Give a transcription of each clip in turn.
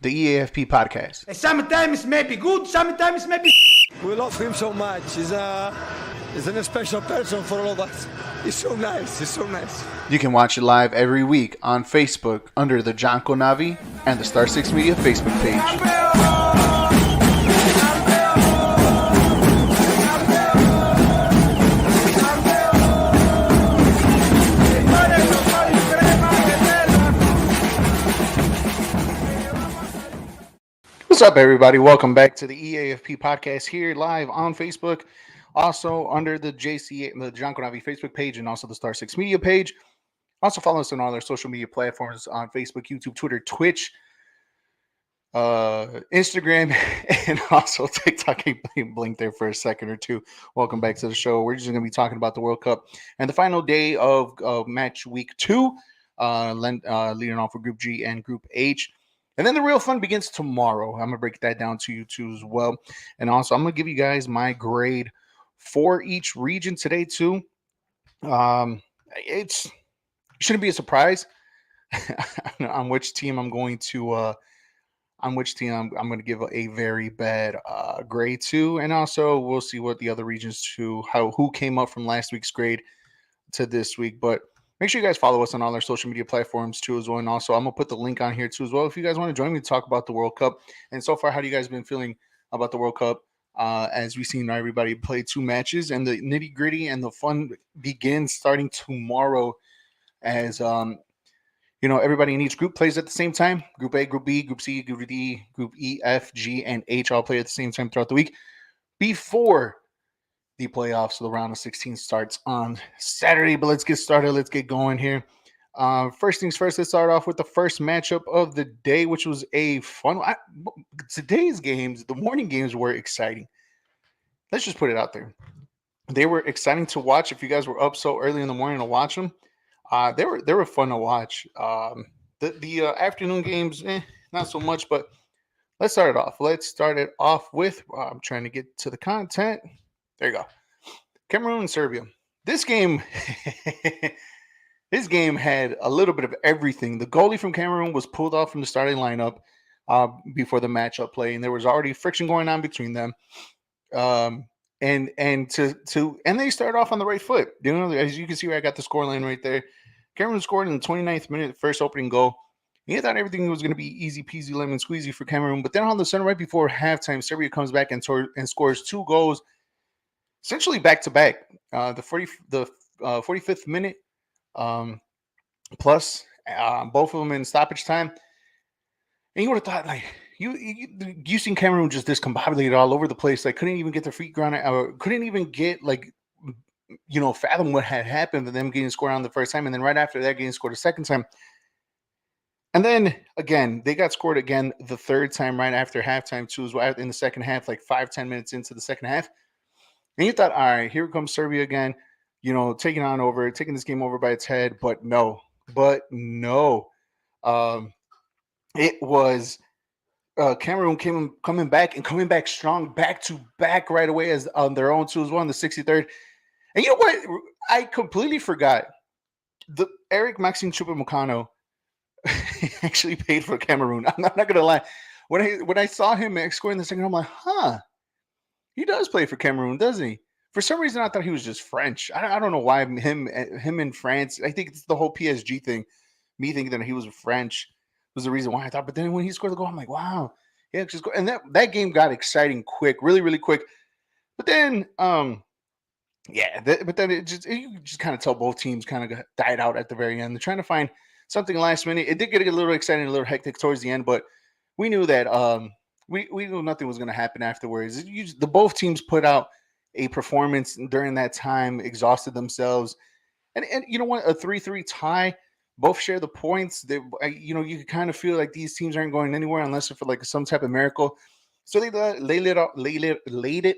the E.A.F.P podcast. Sometimes it may be good, sometimes it may be. We love him so much. He's a special person for all of us. He's so nice. He's so nice. You can watch it live every week on Facebook under the Jonko Navi and the Star 6 Media Facebook page. What's up, everybody? Welcome back to the E.A.F.P podcast here live on Facebook. Also under the the Jonko Navi Facebook page and also the Star 6 Media page. Also follow us on all our social media platforms on Facebook, YouTube, Twitter, Twitch, Instagram, and also TikTok. Blink there for a second or two. Welcome back to the show. We're just going to be talking about the World Cup and the final day of match week 2, leading off with Group G and Group H. And then the real fun begins tomorrow. I'm going to break that down to you too as well. And also, I'm going to give you guys my grade for each region today too. It shouldn't be a surprise on which team I'm going to I'm going to give a very bad grade to. And also, we'll see what the other regions too, who came up from last week's grade to this week. But make sure you guys follow us on all our social media platforms too as well. And also, I'm going to put the link on here too as well. If you guys want to join me to talk about the World Cup. And so far, how do you guys been feeling about the World Cup? As we've seen everybody play 2 matches, and the nitty gritty and the fun begins starting tomorrow as, everybody in each group plays at the same time. Group A, Group B, Group C, Group D, Group E, F, G, and H all play at the same time throughout the week before the playoffs. So the round of 16 starts on Saturday, but let's get started. Let's get going here. First things first, let's start off with the first matchup of the day, which was a fun one. Today's games, the morning games, were exciting. Let's just put it out there. They were exciting to watch. If you guys were up so early in the morning to watch them, they were fun to watch. The afternoon games, not so much, but let's start it off. Let's start it off with, I'm trying to get to the content. There you go. Cameroon and Serbia. This game, this game had a little bit of everything. The goalie from Cameroon was pulled off from the starting lineup before the matchup play, and there was already friction going on between them. And they started off on the right foot. As you can see, where I got the scoreline right there. Cameroon scored in the 29th minute, first opening goal. You thought everything was going to be easy peasy lemon squeezy for Cameroon, but then all of a sudden, right before halftime, Serbia comes back and scores 2 goals. Essentially back to back, the 45th minute plus both of them in stoppage time, and you would have thought like you seen Cameroon just discombobulated all over the place, like couldn't even get their feet grounded, or couldn't even get fathom what had happened to them getting scored on the first time, and then right after that getting scored a second time, and then again they got scored again the third time right after halftime too, as well in the second half, like 5-10 minutes into the second half. And you thought, all right, here comes Serbia again, taking this game over by its head. But no. It was Cameroon coming back strong, back to back right away as on their own too as well in the 63rd. And you know what? I completely forgot. The Eric Maxime Choupo-Moukano actually paid for Cameroon. I'm not gonna lie. When I saw him scoring the second, I'm like, huh. He does play for Cameroon, doesn't he? For some reason, I thought he was just French. I don't know why him in France. I think it's the whole PSG thing. Me thinking that he was French was the reason why I thought. But then when he scored the goal, I'm like, wow. Yeah, and that game got exciting quick, really, really quick. But then, you just kind of tell both teams kind of died out at the very end. They're trying to find something last minute. It did get a little exciting, a little hectic towards the end, but we knew that we knew nothing was going to happen afterwards. The both teams put out a performance during that time, exhausted themselves, and you know what? A 3-3 tie. Both share the points. You can kind of feel like these teams aren't going anywhere unless for like some type of miracle. So they laid it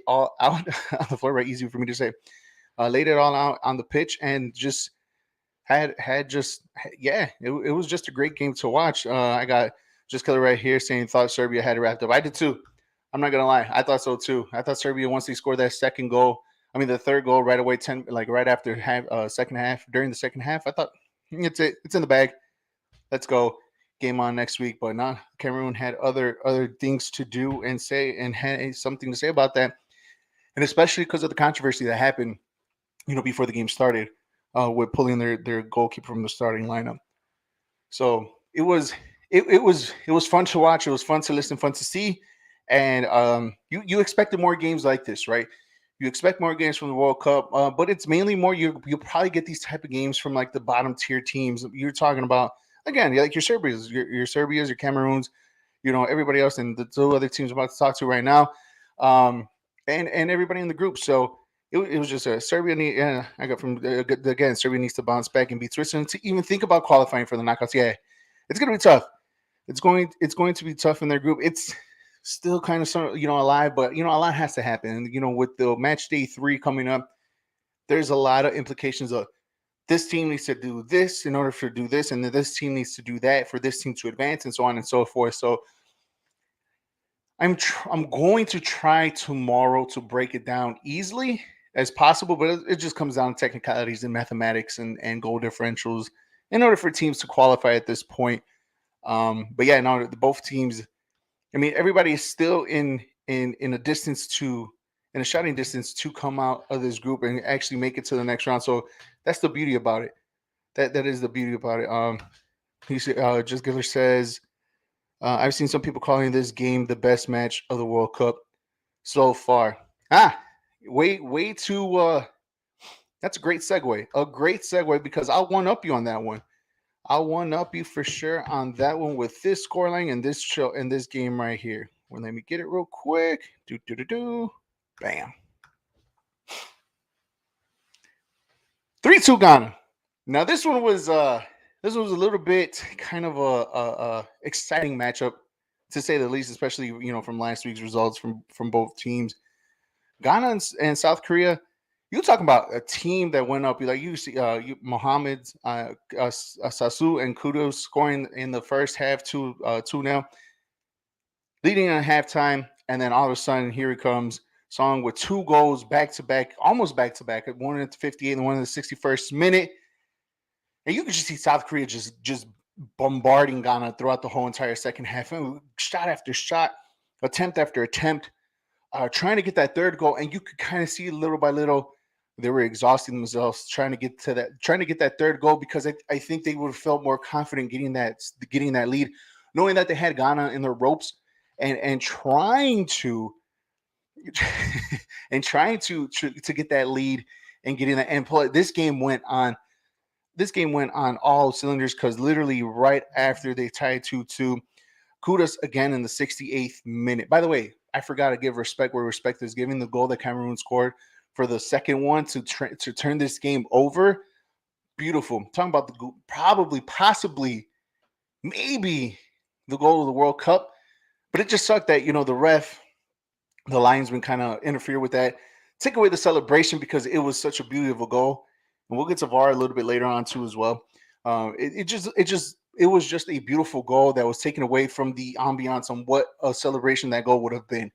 all out on the floor. Right, easy for me to say. Laid it all out on the pitch and just it was just a great game to watch. I got Just Killer right here saying thought Serbia had it wrapped up. I did too. I'm not gonna lie. I thought so too. I thought Serbia, once they scored that the third goal right away, right after second half, during the second half, I thought it's in the bag. Let's go. game on next week, but not Cameroon had other things to do and say, and had something to say about that, and especially because of the controversy that happened, before the game started, with pulling their goalkeeper from the starting lineup. So it was fun to watch. It was fun to listen, fun to see, and you expected more games like this, right? You expect more games from the World Cup, but it's mainly more you'll probably get these type of games from like the bottom tier teams. You're talking about again, like your Serbias, your Serbias, your Cameroons, everybody else, and the two other teams I'm about to talk to right now, um, and everybody in the group. So it was just a Serbia. Yeah, I got from again. Serbia needs to bounce back and beat Switzerland to even think about qualifying for the knockouts. Yeah, it's gonna be tough. It's going to be tough in their group. It's still kind of alive, but a lot has to happen. And with the match day 3 coming up, there's a lot of implications of this team needs to do this in order to do this, and then this team needs to do that for this team to advance, and so on and so forth. So I'm going to try tomorrow to break it down easily as possible, but it just comes down to technicalities and mathematics and goal differentials in order for teams to qualify at this point. But yeah, no, both teams. I mean, everybody is still in a distance to in a shouting distance to come out of this group and actually make it to the next round. So that's the beauty about it. That is the beauty about it. Just Giller says, I've seen some people calling this game the best match of the World Cup so far. Way too. That's a great segue. A great segue because I'll one up you on that one. I'll one up you for sure on that one with this scoreline and this show and this game right here. Well, let me get it real quick. Do. Bam. 3-2 Ghana. Now this one was a little bit kind of a exciting matchup to say the least, especially from last week's results from both teams. Ghana and South Korea. You talking about a team that went up? You see, Mohamed Sasu and Kudos scoring in the first half 2-0, leading at halftime, and then all of a sudden here he comes, Song with 2 goals back to back, almost back to back, one at the 58th and one in the 61st minute, and you could just see South Korea just bombarding Ghana throughout the whole entire second half, and shot after shot, attempt after attempt, trying to get that third goal, and you could kind of see little by little they were exhausting themselves trying to get that third goal because I think they would have felt more confident getting that lead, knowing that they had Ghana in their ropes and trying to to get that lead and getting that and play. This game went on all cylinders because literally right after they tied 2-2, Kudos again in the 68th minute. By the way, I forgot to give respect where respect is given. The goal that Cameroon scored for the second one to turn this game over. Beautiful. I'm talking about possibly, maybe the goal of the World Cup. But it just sucked that, the linesman kind of interfere with that. Take away the celebration because it was such a beautiful goal. And we'll get to VAR a little bit later on too as well. It was just a beautiful goal that was taken away from the ambiance on what a celebration that goal would have been.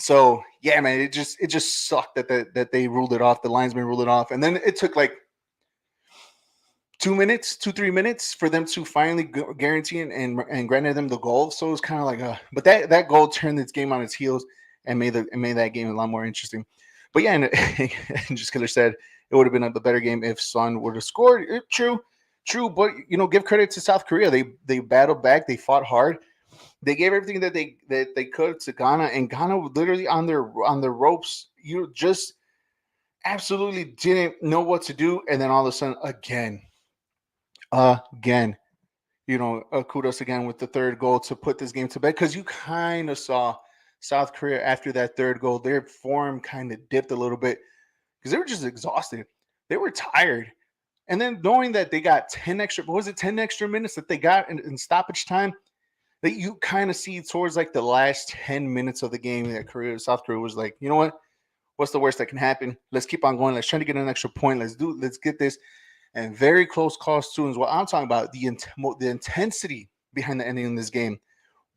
So yeah, man, it just sucked that they ruled it off. The linesman ruled it off, and then it took like 3 minutes for them to finally guarantee and granted them the goal. So it was kind of like but that goal turned this game on its heels and made that game a lot more interesting. But yeah, and just Killer said it would have been the better game if Son would have scored. True, but give credit to South Korea. They battled back. They fought hard. They gave everything that they could to Ghana, and Ghana literally on their ropes. You just absolutely didn't know what to do, and then all of a sudden, again, kudos again with the third goal to put this game to bed because you kind of saw South Korea after that third goal, their form kind of dipped a little bit because they were just exhausted. They were tired. And then knowing that they got 10 extra minutes that they got in stoppage time, that you kind of see towards like the last 10 minutes of the game that South Korea was like, you know what? What's the worst that can happen? Let's keep on going. Let's try to get an extra point. Let's get this. And very close calls too. And what I'm talking about, the intensity behind the ending of this game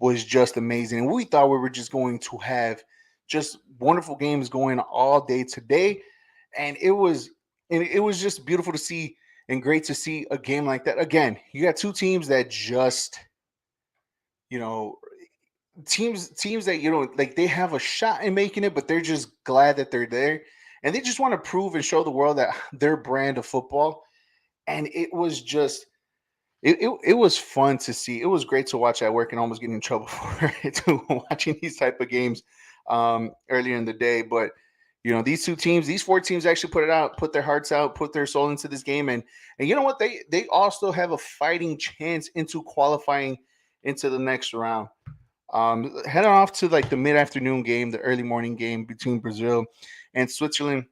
was just amazing. And we thought we were just going to have just wonderful games going all day today. And it was just beautiful to see and great to see a game like that. Again, you got two teams that just you know, teams that like they have a shot in making it, but they're just glad that they're there, and they just want to prove and show the world that their brand of football. And it was just it was fun to see. It was great to watch at work and almost getting in trouble for it too, watching these type of games earlier in the day. But these two teams, these four teams actually put their hearts out, put their soul into this game, and you know what? They also have a fighting chance into qualifying into the next round. Heading off to like the mid-afternoon game, the early morning game between Brazil and Switzerland.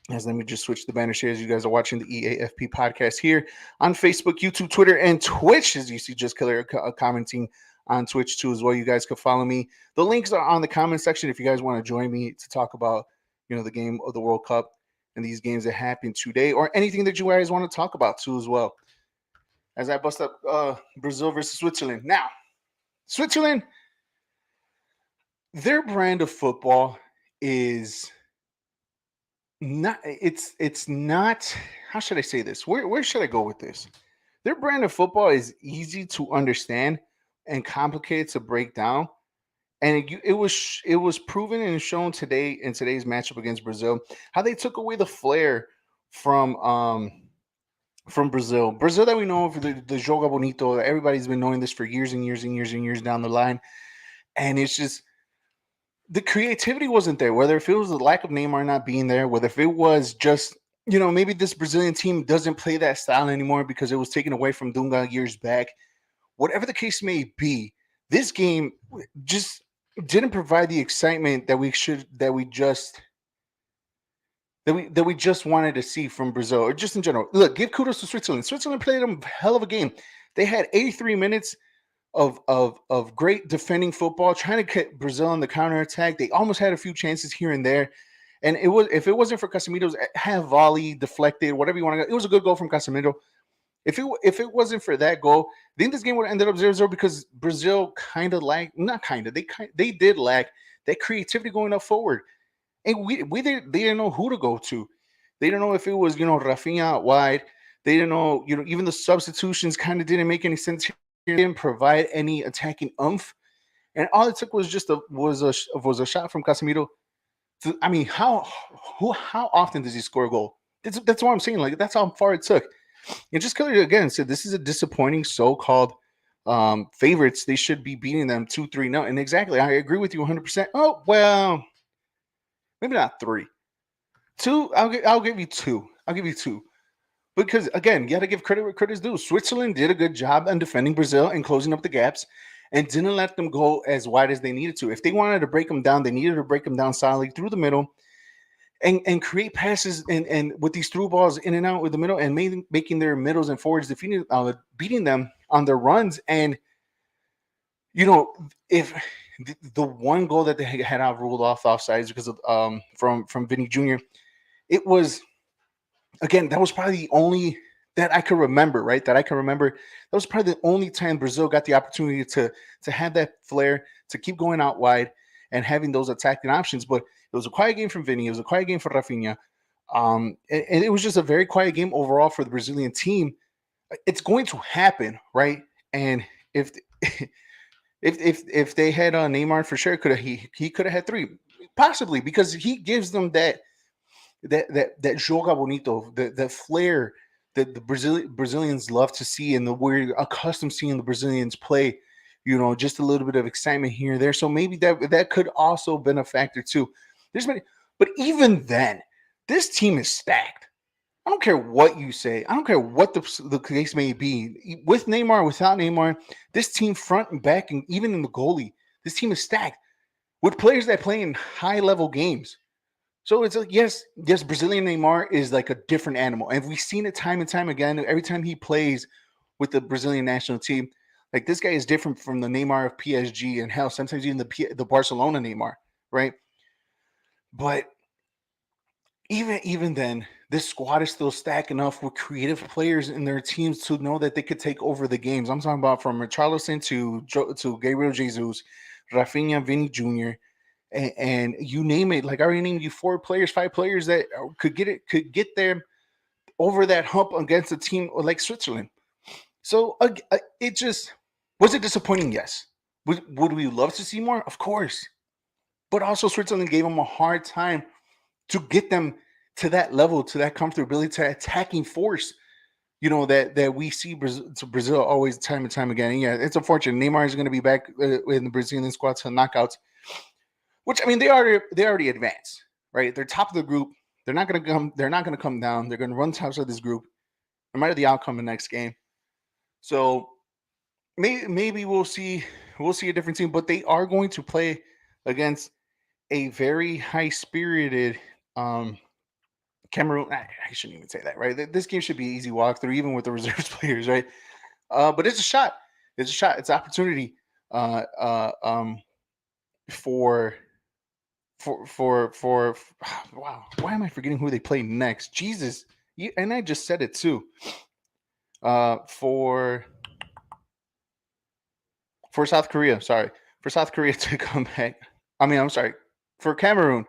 As let me just switch the banner shares. You guys are watching the E.A.F.P podcast here on Facebook, YouTube, Twitter, and Twitch. As you see, just Killer commenting on Twitch too as well. You guys can follow me. The links are on the comment section if you guys want to join me to talk about the game of the World Cup and these games that happened today, or anything that you guys want to talk about too as well. As I bust up Brazil versus Switzerland. Now, Switzerland, their brand of football is not it's not, how should I say this? Where should I go with this? Their brand of football is easy to understand and complicated to break down. And it was proven and shown today in today's matchup against Brazil how they took away the flair from Brazil. Brazil that we know for the Joga Bonito. Everybody's been knowing this for years and years and years and years down the line. And it's just the creativity wasn't there. Whether if it was the lack of Neymar not being there, whether if it was just maybe this Brazilian team doesn't play that style anymore because it was taken away from Dunga years back. Whatever the case may be, this game just didn't provide the excitement that we just wanted to see from Brazil, or just in general. Look, give kudos to Switzerland. Switzerland played a hell of a game. They had 83 minutes of great defending football, trying to get Brazil on the counterattack. They almost had a few chances here and there. And if it wasn't for Casemiro's half volley, deflected, whatever you want to go, it was a good goal from Casemiro. If it wasn't for that goal, I think this game would have ended up 0-0 because Brazil kind of lacked, not kind of, they did lack that creativity going up forward. And they didn't know who to go to. They didn't know if it was, Rafinha out wide. They didn't know, even the substitutions kind of didn't make any sense. Didn't provide any attacking oomph, and all it took was just a shot from Casemiro. I mean, how often does he score a goal? That's what I'm saying. Like, that's how far it took. And just Killer again said this is a disappointing so-called favorites. They should be beating them 2-3-0. And exactly, I agree with you 100%. Oh well, maybe not 3, 2. I'll give you 2. I'll give you 2. Because again, you got to give credit where credit's due. Switzerland did a good job on defending Brazil and closing up the gaps, and didn't let them go as wide as they needed to. If they wanted to break them down, they needed to break them down solidly through the middle, and create passes and with these through balls in and out with the middle, and making their middles and forwards beating them on their runs. And if the one goal that they had out ruled off offsides because of from Vinny Jr., it was, again, that was probably the only that I can remember, right? That was probably the only time Brazil got the opportunity to have that flair, to keep going out wide and having those attacking options. But it was a quiet game from Vinny. It was a quiet game for Rafinha. And it was just a very quiet game overall for the Brazilian team. It's going to happen, right? And if if they had Neymar, for sure, he could have had 3, possibly, because he gives them that joga bonito, the flair that the Brazilians love to see, and we're accustomed seeing the Brazilians play. Just a little bit of excitement here and there. So maybe that could also been a factor too. But even then, this team is stacked. I don't care what you say. I don't care what the case may be. With Neymar, without Neymar, this team front and back, and even in the goalie, this team is stacked with players that play in high level games. So it's like, yes, Brazilian Neymar is like a different animal. And we've seen it time and time again. Every time he plays with the Brazilian national team, like, this guy is different from the Neymar of PSG, and hell, sometimes even the Barcelona Neymar, right? But even then, this squad is still stacked enough with creative players in their teams to know that they could take over the games. I'm talking about from Richarlison to Gabriel Jesus, Rafinha, Vinny Jr., and you name it. Like, I already named you 4 players, 5 players that could get them over that hump against a team like Switzerland. So it just was it disappointing? Yes. Would we love to see more? Of course. But also Switzerland gave them a hard time to get them to that level, to that comfortability, to attacking force. That we see Brazil always time and time again. And yeah, it's unfortunate. Neymar is going to be back in the Brazilian squad to knockouts, which I mean they already advanced, right? They're top of the group. They're not going to come. They're not going to come down. They're going to run tops of this group, no matter the outcome of the next game. So maybe we'll see a different team, but they are going to play against a very high spirited Cameroon. I shouldn't even say that, right? This game should be easy walkthrough, even with the reserves players, right? But it's a shot. It's a shot. It's opportunity uh, uh, um, for for wow. Why am I forgetting who they play next? Jesus, and I just said it too. For South Korea, sorry, for South Korea to come back. I mean, I'm sorry, for Cameroon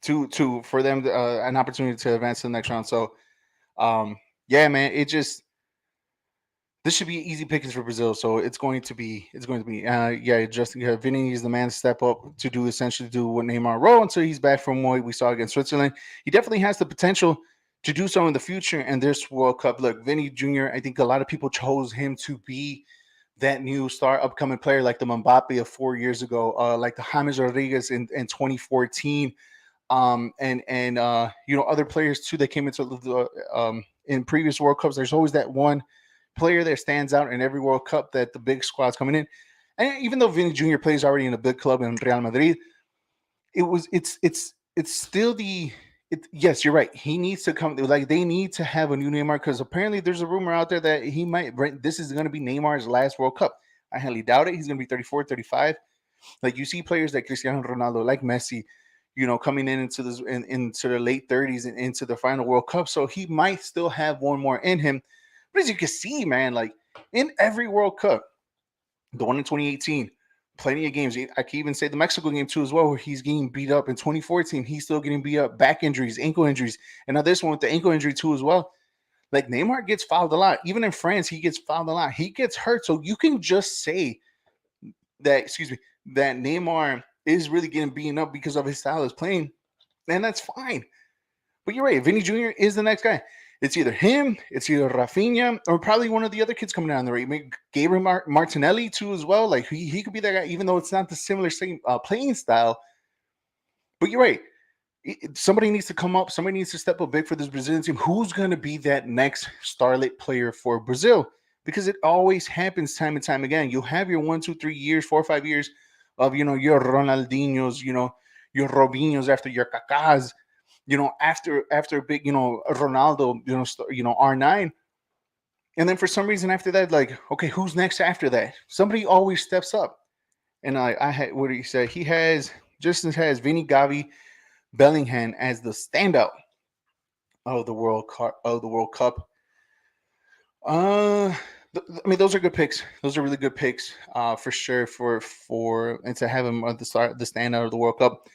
to for them an opportunity to advance to the next round. So yeah, man, this should be easy pickings for Brazil. So it's going to be yeah, Justin Vinny is the man to step up to do essentially do what Neymar role until he's back from what we saw against Switzerland. He definitely has the potential to do so in the future and this World Cup. Look, Vinny Jr., I think a lot of people chose him to be that new star upcoming player like the Mbappe of 4 years ago, like the James Rodriguez in 2014, and other players too that came into the in previous World Cups. There's always that one player that stands out in every World Cup that the big squad's coming in. And even though Vinny Jr. plays already in a big club in Real Madrid, it's still yes, you're right. He needs to come. Like they need to have a new Neymar because apparently there's a rumor out there that he might. Right, this is going to be Neymar's last World Cup. I highly doubt it. He's going to be 34, 35. Like you see players like Cristiano Ronaldo, like Messi, coming into the late 30s and into the final World Cup. So he might still have one more in him. But as you can see, man, like in every World Cup, the one in 2018, plenty of games. I can even say the Mexico game too as well, where he's getting beat up. In 2014, he's still getting beat up, back injuries, ankle injuries, and now this one with the ankle injury too as well. Like Neymar gets fouled a lot. Even in France, he gets fouled a lot. He gets hurt. So you can just say that, excuse me, that Neymar is really getting beaten up because of his style of playing, and that's fine. But you're right. Vinny Jr. is the next guy. It's either him, it's either Rafinha, or probably one of the other kids coming down the right. Maybe Gabriel Martinelli too as well. Like he could be that guy, even though it's not the similar same playing style. But you're right. Somebody needs to come up. Somebody needs to step up big for this Brazilian team. Who's going to be that next starlet player for Brazil? Because it always happens time and time again. You'll have your 1, 2, 3 years, 4 or 5 years of your Ronaldinhos, your Robinhos after your Kakas, after big, Ronaldo, R9. And then for some reason after that, like, okay, who's next after that? Somebody always steps up. And I had, what did he say? Justin has Vinny, Gavi, Bellingham as the standout of the World Cup. I mean, those are good picks. Those are really good picks, for sure. And to have him at the standout of the World Cup.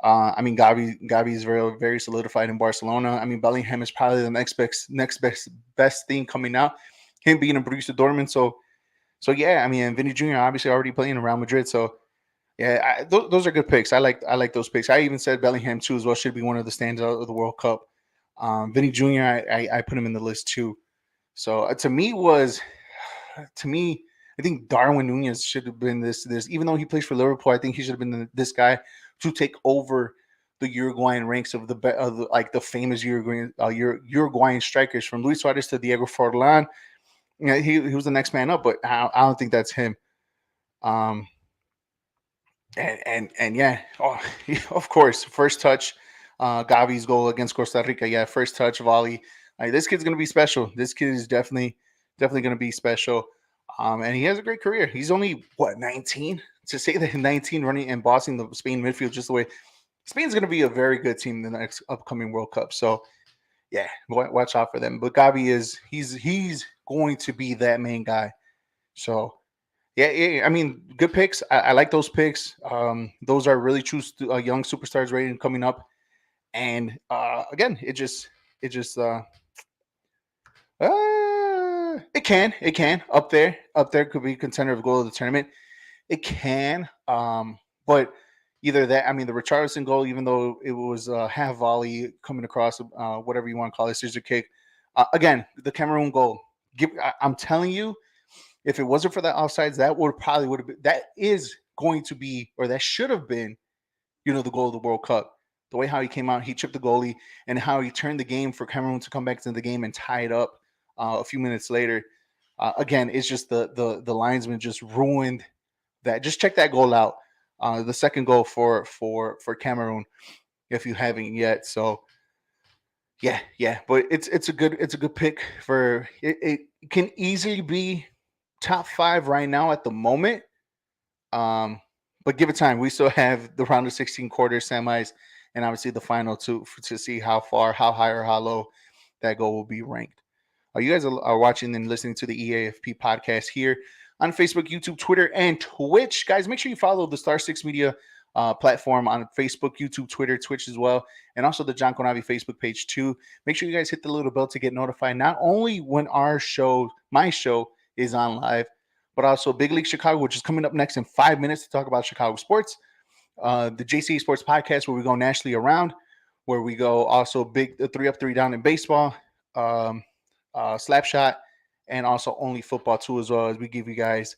I mean, Gavi is very very solidified in Barcelona. I mean, Bellingham is probably the next best thing coming out. Him being a Borussia Dortmund, so yeah. I mean, and Vinny Jr. obviously already playing in Real Madrid, so yeah. Those are good picks. I like those picks. I even said Bellingham too as well should be one of the standouts of the World Cup. Vinny Jr. I put him in the list too. So to me, I think Darwin Nunez should have been this. Even though he plays for Liverpool, I think he should have been this guy to take over the Uruguayan ranks of like the famous Uruguayan strikers from Luis Suarez to Diego Forlan. Yeah, he was the next man up, but I don't think that's him. Um, and yeah, oh, of course, first touch, Gavi's goal against Costa Rica. Yeah, first touch volley. This kid's gonna be special. This kid is definitely gonna be special. And he has a great career. He's only 19. To say that 19 running and bossing the Spain midfield just the way Spain's gonna be a very good team in the next upcoming World Cup. So yeah, watch out for them. But Gavi he's going to be that main guy. So yeah, I mean, good picks. I like those picks. Those are really true young superstars rating coming up. And again, it just it can up there could be contender of goal of the tournament. It can, but either that. I mean, the Richarlison goal, even though it was a half volley coming across, whatever you want to call it, scissor kick. Again, the Cameroon goal. I'm telling you, if it wasn't for that offsides, that would have been. That is going to be, or that should have been, the goal of the World Cup. The way how he came out, he chipped the goalie, and how he turned the game for Cameroon to come back into the game and tie it up a few minutes later. Again, it's just the linesman just ruined that. Just check that goal out. The second goal for Cameroon, if you haven't yet. So yeah. But it's a good pick for it. It can easily be top five right now at the moment. Um, but give it time. We still have the round of 16 quarters, semis, and obviously the final to see how far, how high or how low that goal will be ranked. You guys are watching and listening to the E.A.F.P podcast here on Facebook, YouTube, Twitter, and Twitch. Guys, make sure you follow the Star Six Media platform on Facebook, YouTube, Twitter, Twitch as well, and also the John Conavi Facebook page too. Make sure you guys hit the little bell to get notified not only when my show, is on live, but also Big League Chicago, which is coming up next in 5 minutes to talk about Chicago sports. The JC Sports Podcast, where we go nationally around, where we go also big 3 up, 3 down in baseball. Slapshot, and also only football too, as well as we give you guys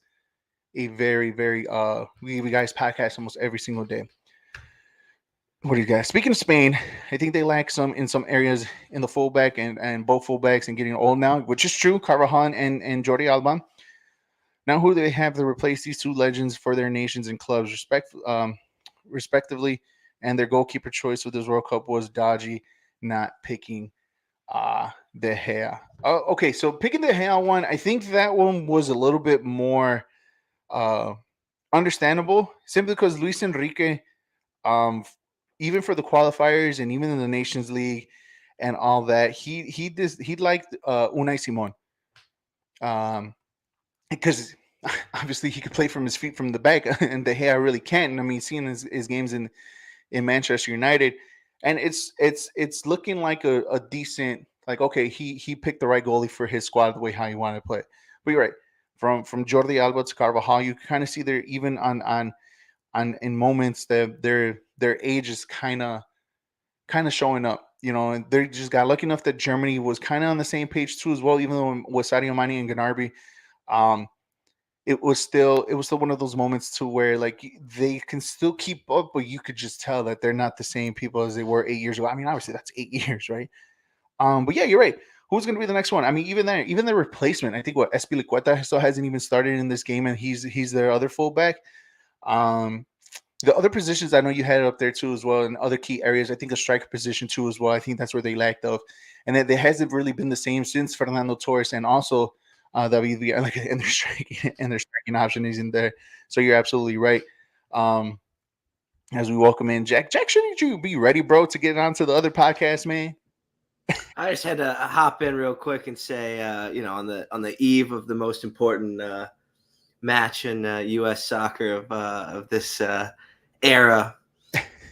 a very we give you guys podcasts almost every single day. What do you guys? Speaking of Spain, I think they lack some in some areas in the fullback and both fullbacks and getting old now, which is true. Carvajal and Jordi Alba. Now, who do they have to replace these two legends for their nations and clubs, respectively? And their goalkeeper choice with this World Cup was dodgy, not picking De Gea. Okay, so picking the Gea one, I think that one was a little bit more uh understandable, simply because Luis Enrique, um, even for the qualifiers and even in the Nations League and all that, he liked Unai Simon, because obviously he could play from his feet from the back, and De Gea really can't. I mean, seeing his games in Manchester United, and it's looking like a decent, like, okay, he picked the right goalie for his squad the way how he wanted to play. But you're right, from Jordi Alba to Carvajal, you kind of see they're even on in moments that their age is kind of showing up, and they just got lucky enough that Germany was kind of on the same page too as well, even though with Sadio Mane and Gnabry. Um, it was still one of those moments to where, like, they can still keep up, but you could just tell that they're not the same people as they were 8 years ago. I mean, obviously that's 8 years, right? But yeah, you're right. Who's going to be the next one? I mean, even the replacement. I think what Espilicueta still hasn't even started in this game, and he's their other fullback. Um, the other positions, I know you had it up there too as well, in other key areas. I think the striker position too as well. I think that's where they lacked of, and it hasn't really been the same since Fernando Torres, and also David Villa, like, and their striking option is in there. So you're absolutely right. Um, as we welcome in Jack. Jack, shouldn't you be ready, bro, to get on to the other podcast, man? I just had to hop in real quick and say, on the eve of the most important match in U.S. soccer of this era,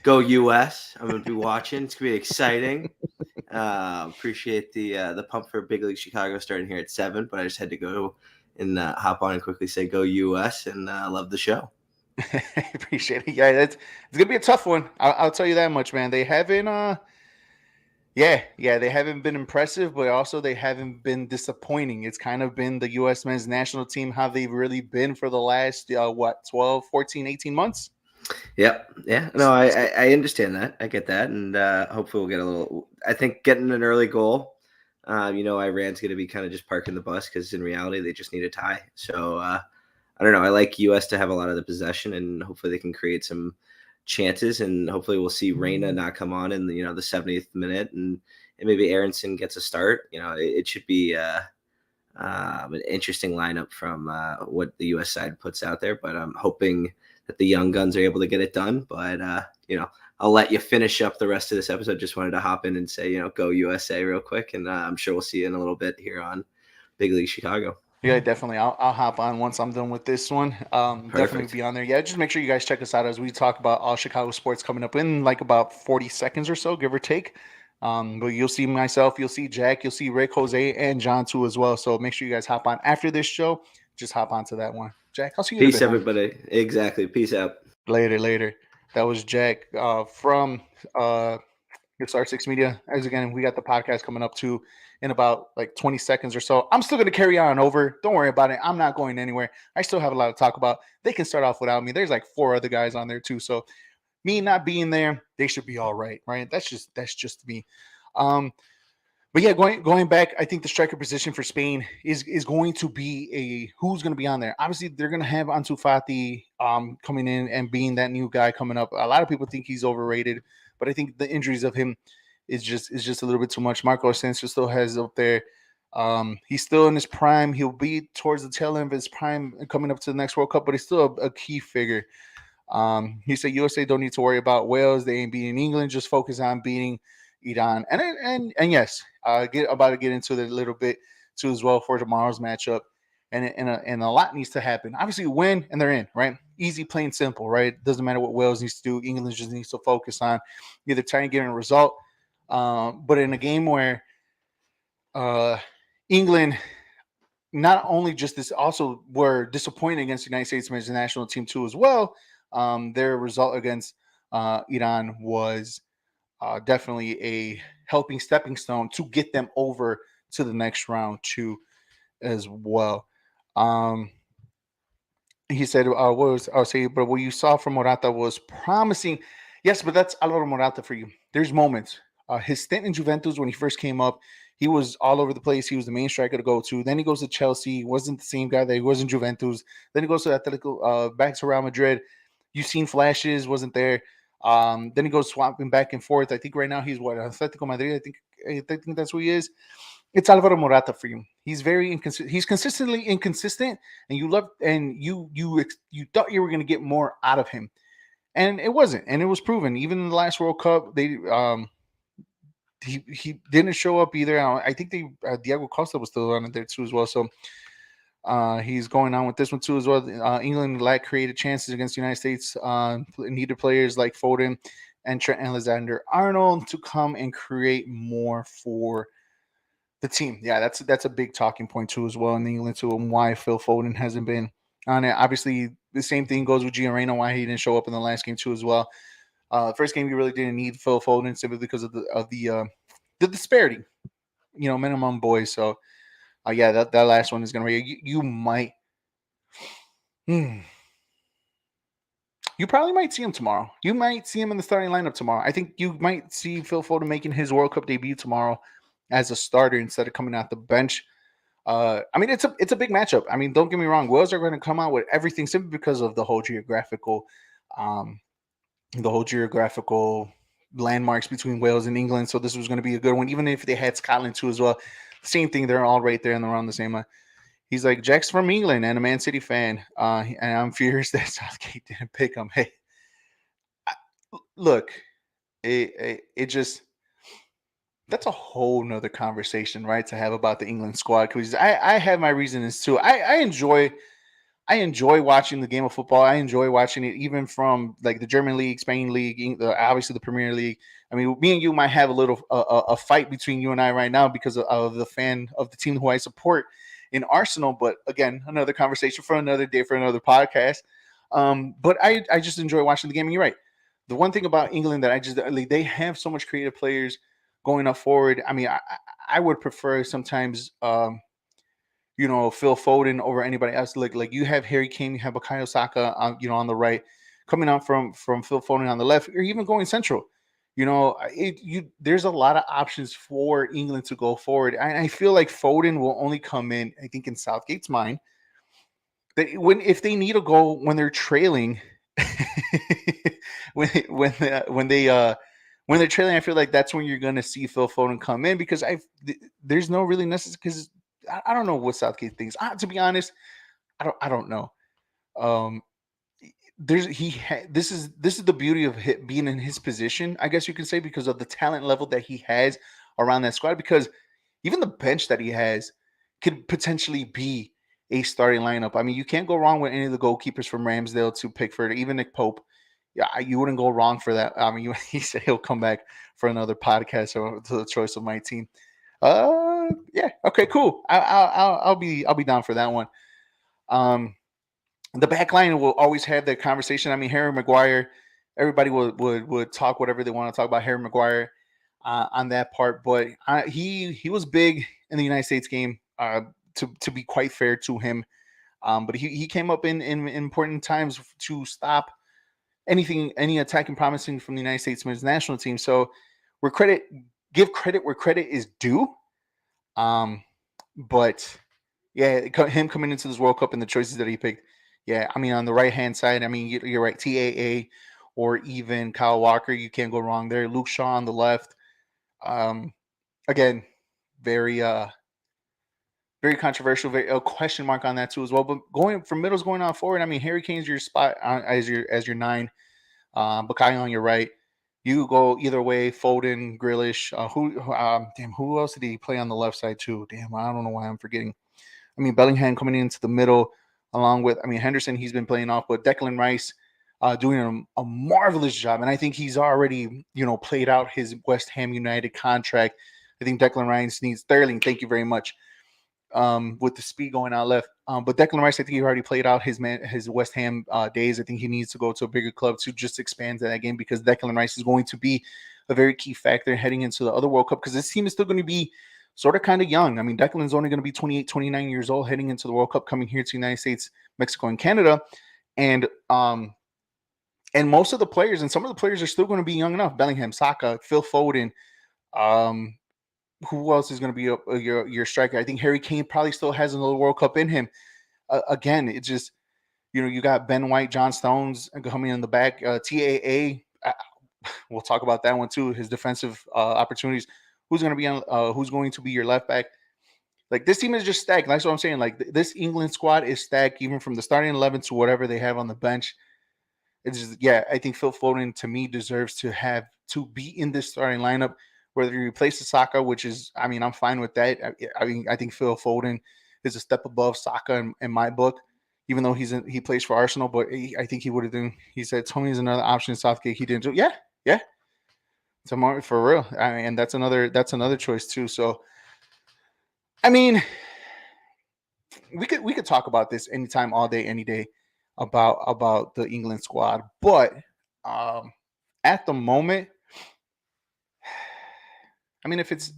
go U.S. I'm going to be watching. It's going to be exciting. Appreciate the pump for Big League Chicago starting here at 7, but I just had to go and hop on and quickly say go U.S. and love the show. I appreciate it. Yeah, it's gonna be a tough one. I'll tell you that much, man. They haven't they haven't been impressive, but also they haven't been disappointing. It's kind of been the U.S. men's national team, how they've really been for the last 12, 14, 18 months. Yep. Yeah. No, I understand that. I get that, and hopefully we'll get a little. I think getting an early goal. Iran's going to be kind of just parking the bus because in reality they just need a tie. So I don't know. I like U.S. to have a lot of the possession, and hopefully they can create some chances, and hopefully we'll see Reina not come on in the 70th minute, and maybe Aronson gets a start. It should be an interesting lineup from what the U.S. side puts out there, but I'm hoping that the young guns are able to get it done. But I'll let you finish up the rest of this episode. Just wanted to hop in and say, go USA real quick, and I'm sure we'll see you in a little bit here on Big League Chicago. Yeah, definitely. I'll hop on once I'm done with this one. Definitely be on there. Yeah, just make sure you guys check us out as we talk about all Chicago sports coming up in like about 40 seconds or so, give or take. But you'll see myself, you'll see Jack, you'll see Rick, Jose, and John too as well. So make sure you guys hop on after this show just hop onto that one. Jack, I'll see you in a Peace, bit, homie. everybody. Exactly. Peace out. Later. That was Jack from it's R6 Media. As again, we got the podcast coming up too in about like 20 seconds or so. I'm still going to carry on over. Don't worry about it. I'm not going anywhere. I still have a lot to talk about. They can start off without me. There's like 4 other guys on there too. So me not being there, they should be all right, right? That's just me. But yeah, going back, I think the striker position for Spain is going to be who's going to be on there. Obviously, they're going to have Ansu Fati coming in and being that new guy coming up. A lot of people think he's overrated, but I think the injuries of him is just a little bit too much. Marco Asensio still has up there. He's still in his prime. He'll be towards the tail end of his prime coming up to the next World Cup, but he's still a key figure. He said USA don't need to worry about Wales. They ain't beating England. Just focus on beating Iran. And yes, get about to get into it a little bit too as well for tomorrow's matchup. And a lot needs to happen. Obviously, win and they're in, right? Easy, plain, simple, right? Doesn't matter what Wales needs to do. England just needs to focus on either trying to get a result, but in a game where England not only just this also were disappointed against the United States men's national team too as well. Their result against Iran was definitely a helping stepping stone to get them over to the next round too as well. He said, "What was I'll say?" But what you saw from Morata was promising. Yes, but that's Alvaro Morata for you. There's moments. His stint in Juventus when he first came up, he was all over the place. He was the main striker to go to. Then he goes to Chelsea. Wasn't the same guy that he was in Juventus. Then he goes to Atletico, back to Real Madrid. You've seen flashes. Wasn't there. Then he goes swapping back and forth. I think right now he's what Atletico Madrid. I think that's who he is. It's Alvaro Morata for you. He's very inconsistent. He's consistently inconsistent, and you thought you were going to get more out of him, and it wasn't. And it was proven. Even in the last World Cup, he didn't show up either. I think Diego Costa was still on it there too as well. So he's going on with this one too as well. England lacked creative chances against the United States. Needed players like Foden and Trent Alexander-Arnold to come and create more for the team. Yeah, that's a big talking point too as well in England too, and why Phil Foden hasn't been on it. Obviously, the same thing goes with Gio Reyna, why he didn't show up in the last game too as well. First game you really didn't need Phil Foden simply because of the disparity, minimum boys. So yeah, that last one is gonna be you might. You probably might see him tomorrow. You might see him in the starting lineup tomorrow. I think you might see Phil Foden making his World Cup debut tomorrow as a starter instead of coming out the bench. I mean, it's a big matchup. I mean, don't get me wrong. Wales are going to come out with everything simply because of the whole geographical landmarks between Wales and England. So this was going to be a good one, even if they had Scotland too as well. Same thing. They're all right there and they're on the same line. He's like, Jack's from England and a Man City fan. And I'm furious that Southgate didn't pick him. Hey, look, it just that's a whole nother conversation, right? To have about the England squad because I have my reasons too. I enjoy watching the game of football. I enjoy watching it even from like the German league, Spain league, obviously the Premier League. I mean, me and you might have a little a fight between you and I right now because of the fan of the team who I support in Arsenal. But again, another conversation for another day for another podcast. But I just enjoy watching the game. And you're right. The one thing about England that they have so much creative players going up forward. I mean, I would prefer sometimes, Phil Foden over anybody else. Like you have Harry Kane, you have Bukayo Saka, on the right, coming out from Phil Foden on the left, or even going central. There's a lot of options for England to go forward. I feel like Foden will only come in, I think, in Southgate's mind. That if they need a goal when they're trailing, when they're trailing, I feel like that's when you're going to see Phil Foden come in because there's no really necessary because I don't know what Southgate thinks. To be honest, I don't know. This is the beauty of being in his position, I guess you can say, because of the talent level that he has around that squad. Because even the bench that he has could potentially be a starting lineup. I mean, you can't go wrong with any of the goalkeepers from Ramsdale to Pickford, even Nick Pope. Yeah, you wouldn't go wrong for that. I mean, he said he'll come back for another podcast or to the choice of my team. Yeah, okay, cool. I'll be down for that one. The back line will always have that conversation. I mean, Harry Maguire, everybody would talk whatever they want to talk about Harry Maguire on that part, but he was big in the United States game. To be quite fair to him, but he came up in important times to stop any attacking promising from the United States men's national team. So we're give credit where credit is due. But yeah, him coming into this World Cup and the choices that he picked. Yeah, I mean, on the right hand side, I mean, you're right. TAA or even Kyle Walker, you can't go wrong there. Luke Shaw on the left. Um, again, very very controversial. Very a question mark on that too as well. But going from middles going on forward, I mean, Harry Kane's your spot as your 9. Bukayo on your right. You go either way. Foden, Grealish. Who else did he play on the left side too? Damn, I don't know why I'm forgetting. I mean, Bellingham coming into the middle, along with Henderson. He's been playing off, but Declan Rice doing a marvelous job, and I think he's already played out his West Ham United contract. I think Declan Rice needs Sterling. Thank you very much. With the speed going out left. But Declan Rice, I think he already played out his West Ham days. I think he needs to go to a bigger club to just expand that game because Declan Rice is going to be a very key factor heading into the other World Cup because this team is still going to be sort of kind of young. I mean, Declan's only going to be 28, 29 years old heading into the World Cup coming here to the United States, Mexico, and Canada. And most of the players and some of the players are still going to be young enough. Bellingham, Saka, Phil Foden, who else is going to be your striker? I think Harry Kane probably still has another World Cup in him. Again, it's just you got Ben White, John Stones coming in the back. TAA, we'll talk about that one too. His defensive opportunities. Who's going to be on? Who's going to be your left back? Like this team is just stacked. That's what I'm saying. Like this England squad is stacked, even from the starting 11 to whatever they have on the bench. It's just, yeah, I think Phil Foden to me deserves to be in this starting lineup. Whether you replace the Saka, which is, I mean, I'm fine with that. I think Phil Foden is a step above Saka in my book, even though he plays for Arsenal. But I think he would have done. He said Tony's another option. Southgate, he didn't do. Yeah. Tomorrow for real. I mean, and that's another choice too. So, I mean, we could talk about this anytime, all day, any day about the England squad, but at the moment, I mean, if it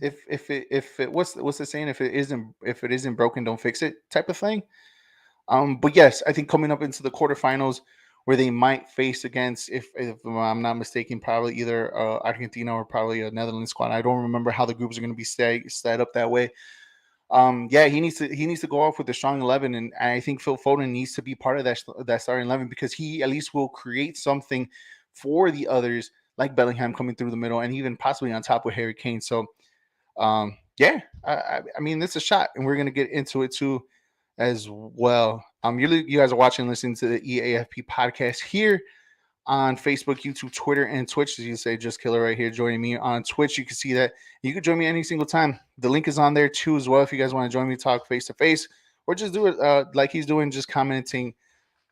what's the saying? If it isn't broken, don't fix it, type of thing. But yes, I think coming up into the quarterfinals where they might face against, if I'm not mistaken, probably either Argentina or probably a Netherlands squad. I don't remember how the groups are going to be set up that way. Yeah, he needs to go off with a strong 11, and I think Phil Foden needs to be part of that starting 11 because he at least will create something for the others, like Bellingham coming through the middle, and even possibly on top with Harry Kane. So, yeah, I mean, it's a shot, and we're gonna get into it too, as well. You guys are watching, listening to the E.A.F.P podcast here on Facebook, YouTube, Twitter, and Twitch. As you say, Just Killer right here joining me on Twitch. You can see that. You can join me any single time. The link is on there too as well if you guys want to join me, talk face to face, or just do it like he's doing, just commenting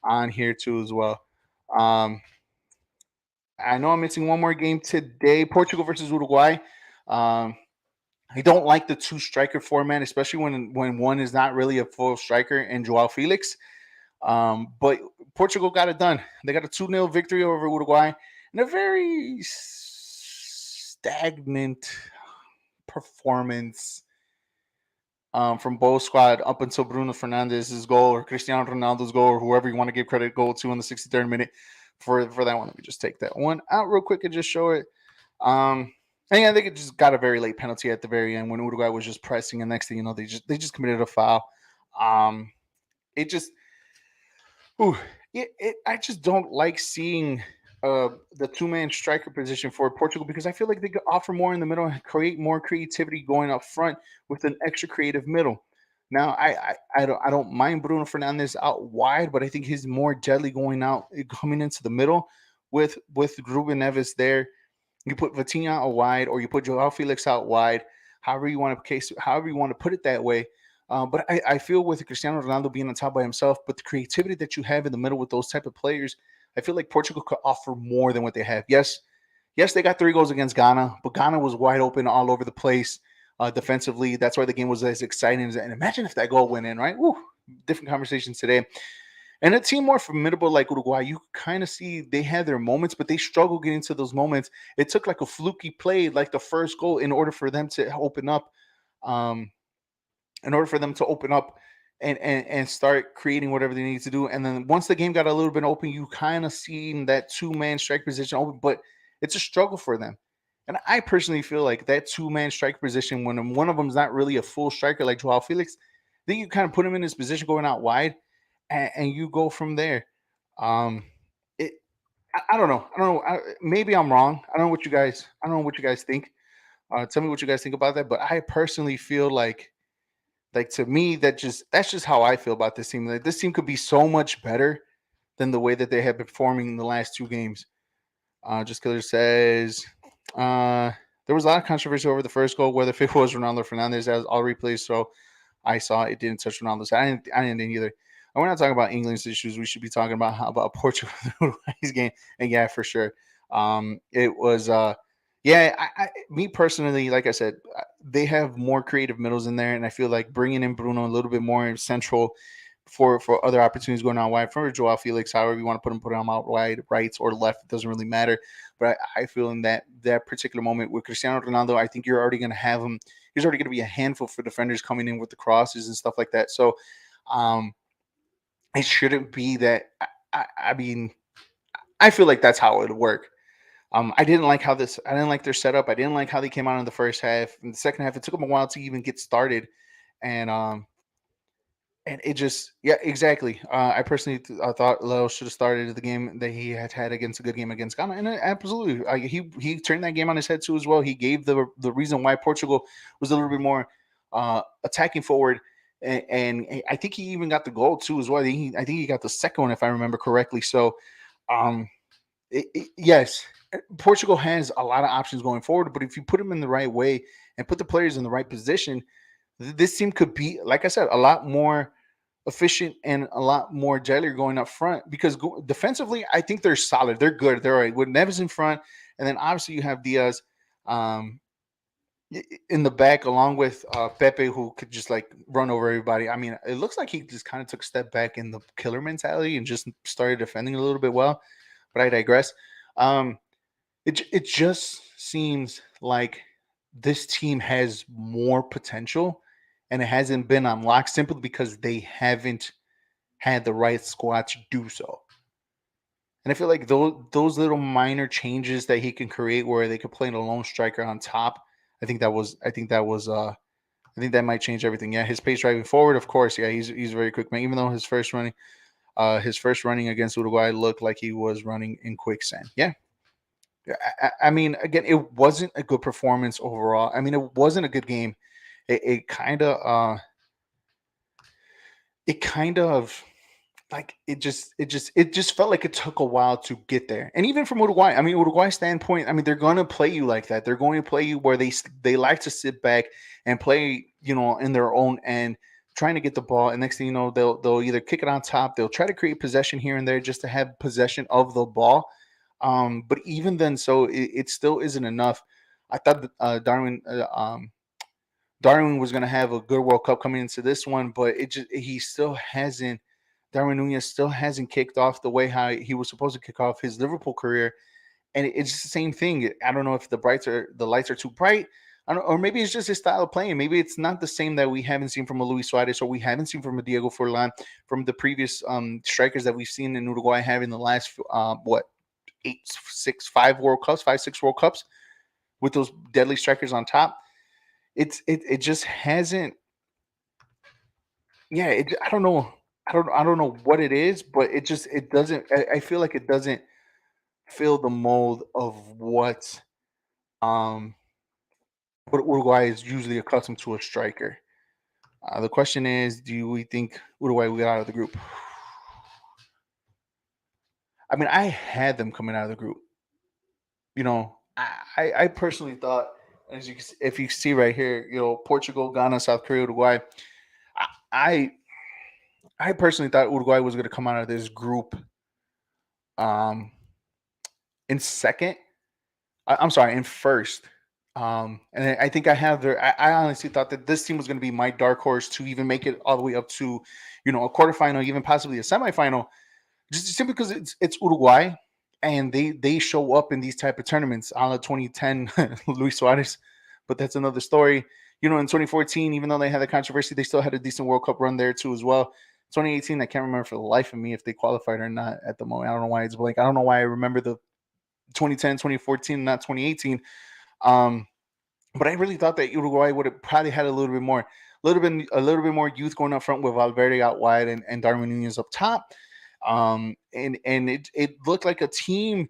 on here too as well. I know I'm missing one more game today, Portugal versus Uruguay. I don't like the two striker format, especially when one is not really a full striker and Joao Felix. But Portugal got it done. They got a 2-0 victory over Uruguay and a very stagnant performance from both squad up until Bruno Fernandes's goal or Cristiano Ronaldo's goal or whoever you want to give credit goal to in the 63rd minute. For that one, let me just take that one out real quick and just show it. And I think it just got a very late penalty at the very end when Uruguay was just pressing, and next thing you know, they just committed a foul. It just, I just don't like seeing the two-man striker position for Portugal because I feel like they could offer more in the middle and create more creativity going up front with an extra creative middle. Now, I don't mind Bruno Fernandes out wide, but I think he's more deadly coming into the middle with Ruben Neves there. You put Vitinha out wide, or you put Joao Felix out wide. However you want to put it that way. But I feel with Cristiano Ronaldo being on top by himself, but the creativity that you have in the middle with those type of players, I feel like Portugal could offer more than what they have. Yes, they got 3 goals against Ghana, but Ghana was wide open all over the place defensively. That's why the game was as exciting. And imagine if that goal went in, right? Woo, different conversations today. And a team more formidable like Uruguay, you kind of see they had their moments, but they struggle getting to those moments. It took like a fluky play, like the first goal, in order for them to open up. Um, in order for them to open up and start creating whatever they need to do. And then once the game got a little bit open, you kind of seen that two-man strike position open, but it's a struggle for them. And I personally feel like that two-man strike position, when one of them's not really a full striker like Joao Felix, then you kind of put him in this position going out wide, and you go from there. Um, it, I don't know. I don't know. Maybe I'm wrong. I don't know what you guys. I don't know what you guys think. Tell me what you guys think about that. But I personally feel like to me, that's just how I feel about this team. Like this team could be so much better than the way that they have been performing in the last two games. Just Killer says there was a lot of controversy over the first goal, whether if it was Ronaldo Fernandez, as all replays. So I saw it didn't touch Ronaldo's. I didn't either. And we're not talking about England's issues. We should be talking about how about Portugal game. And yeah, for sure. It was yeah, me personally, like I said, they have more creative middles in there, and I feel like bringing in Bruno a little bit more central for other opportunities going on wide for Joao Felix, however you want to put him out wide, right or left, it doesn't really matter. But I feel in that particular moment with Cristiano Ronaldo, I think you're already going to have him. He's already going to be a handful for defenders coming in with the crosses and stuff like that. So um, it shouldn't be that. I mean, I feel like that's how it would work. I didn't like how this. I didn't like their setup. I didn't like how they came out in the first half. In the second half, it took them a while to even get started, and it just yeah, exactly. I personally thought Leo should have started the game that he had against a good game against Ghana, and absolutely, he turned that game on his head too as well. He gave the reason why Portugal was a little bit more attacking forward. And I think he even got the goal too as well. I think he got the second one if I remember correctly. So, um, yes, Portugal has a lot of options going forward, but if you put them in the right way and put the players in the right position, this team could be, like I said, a lot more efficient and a lot more deadly going up front because defensively, I think they're solid. They're good. They're all right. With Neves in front, and then obviously you have Diaz um, in the back along with Pepe, who could just like run over everybody. I mean, it looks like he just kind of took a step back in the killer mentality and just started defending a little bit well, but I digress. Um, it just seems like this team has more potential, and it hasn't been unlocked simply because they haven't had the right squad to do so. And I feel like those little minor changes that he can create, where they could play a lone striker on top, I think that might change everything. Yeah, his pace driving forward, of course. Yeah, he's a very quick man. Even though his first running against Uruguay looked like he was running in quicksand. Yeah, I mean, again, it wasn't a good performance overall. I mean, it wasn't a good game. It kind of like it just felt like it took a while to get there. And even from Uruguay, I mean, Uruguay standpoint, I mean, they're going to play you like that. They're going to play you where they like to sit back and play, in their own end, trying to get the ball. And next thing you know, they'll either kick it on top, they'll try to create possession here and there just to have possession of the ball. But even then, so it still isn't enough. I thought that, Darwin was going to have a good World Cup coming into this one, but he still hasn't. Darwin Nunez still hasn't kicked off the way how he was supposed to kick off his Liverpool career, and it's just the same thing. I don't know if the lights are too bright. I don't, or maybe it's just his style of playing. Maybe it's not the same that we haven't seen from a Luis Suarez or we haven't seen from a Diego Forlan, from the previous strikers that we've seen in Uruguay having the last what 6 World Cups with those deadly strikers on top. It just hasn't. Yeah, I don't know. I don't know what it is, but it doesn't. I feel like it doesn't fill the mold of um what Uruguay is usually accustomed to a striker. The question is, do we think Uruguay will get out of the group? I mean, I had them coming out of the group. I personally thought, if you see right here, Portugal, Ghana, South Korea, Uruguay. I I personally thought Uruguay was going to come out of this group um in second. I'm sorry, in first. And I think I have their. I honestly thought that this team was going to be my dark horse to even make it all the way up to, a quarterfinal, even possibly a semifinal, just simply because it's Uruguay, and they show up in these type of tournaments, a la 2010 Luis Suarez. But that's another story. In 2014, even though they had the controversy, they still had a decent World Cup run there too as well. 2018, I can't remember for the life of me if they qualified or not at the moment. I don't know why it's blank. I don't know why I remember the 2010, 2014, not 2018. Um, but I really thought that Uruguay would have probably had a little bit more youth going up front with Valverde out wide and Darwin Nunez up top. And it looked like a team